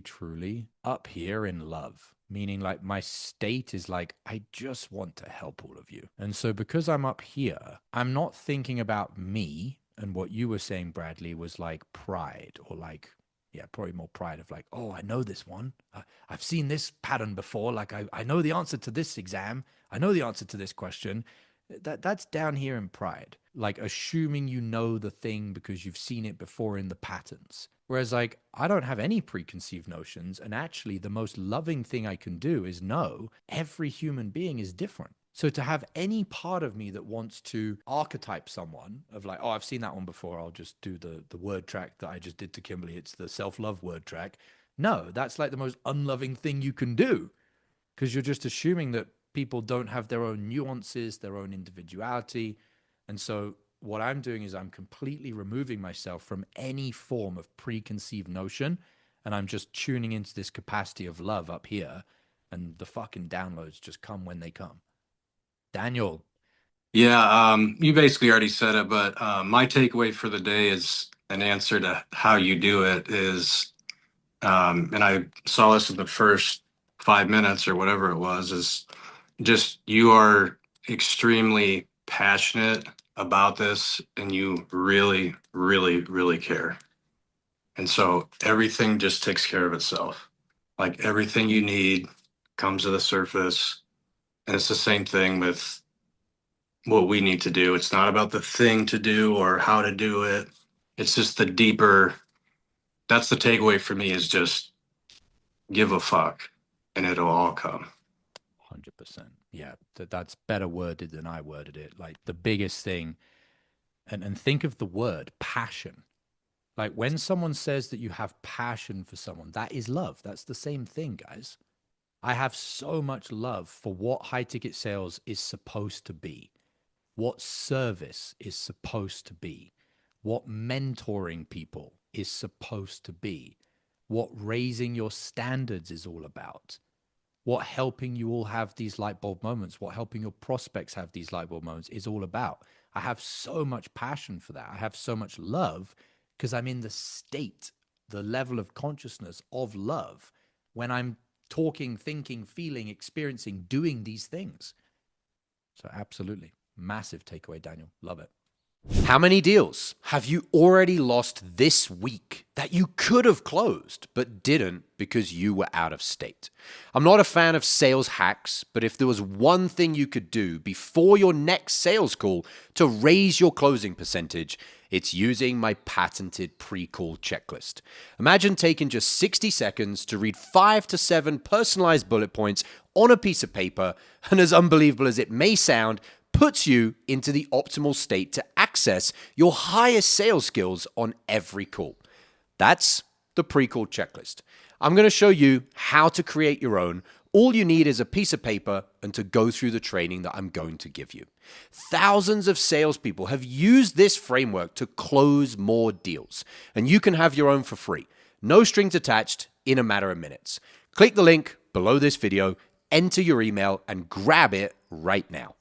truly up here in love. Meaning like my state is like, I just want to help all of you. And so because I'm up here, I'm not thinking about me. And what you were saying, Bradley, was like pride or like, yeah, probably more pride of like, oh, I know this one. I've seen this pattern before. Like I know the answer to this exam. I know the answer to this question. That's down here in pride, like assuming you know the thing because you've seen it before in the patterns. Whereas like, I don't have any preconceived notions. And actually the most loving thing I can do is know every human being is different. So to have any part of me that wants to archetype someone of like, oh, I've seen that one before. I'll just do the word track that I just did to Kimberly. It's the self-love word track. No, that's like the most unloving thing you can do because you're just assuming that people don't have their own nuances, their own individuality. And so what I'm doing is I'm completely removing myself from any form of preconceived notion. And I'm just tuning into this capacity of love up here. And the fucking downloads just come when they come. Daniel. Yeah, you basically already said it, but my takeaway for the day is an answer to how you do it is, and I saw this in the first 5 minutes or whatever it was, is just you are extremely passionate about this and you really, really, really care. And so everything just takes care of itself. Like everything you need comes to the surface. And it's the same thing with what we need to do. It's not about the thing to do or how to do it. It's just the deeper, that's the takeaway for me is just give a fuck and it'll all come. 100%. Yeah, that's better worded than I worded it. Like the biggest thing, and think of the word passion. Like when someone says that you have passion for someone, that is love. That's the same thing, guys. I have so much love for what high ticket sales is supposed to be, what service is supposed to be, what mentoring people is supposed to be, what raising your standards is all about, what helping you all have these light bulb moments, what helping your prospects have these light bulb moments is all about. I have so much passion for that. I have so much love because I'm in the state, the level of consciousness of love when I'm talking, thinking, feeling, experiencing, doing these things. So absolutely. Massive takeaway, Daniel. Love it. How many deals have you already lost this week that you could have closed but didn't because you were out of state? I'm not a fan of sales hacks, but if there was one thing you could do before your next sales call to raise your closing percentage, it's using my patented pre-call checklist. Imagine taking just 60 seconds to read 5 to 7 personalized bullet points on a piece of paper, and as unbelievable as it may sound, puts you into the optimal state to access your highest sales skills on every call. That's the pre-call checklist. I'm going to show you how to create your own. All you need is a piece of paper and to go through the training that I'm going to give you. Thousands of salespeople have used this framework to close more deals, and you can have your own for free. No strings attached in a matter of minutes. Click the link below this video, enter your email, and grab it right now.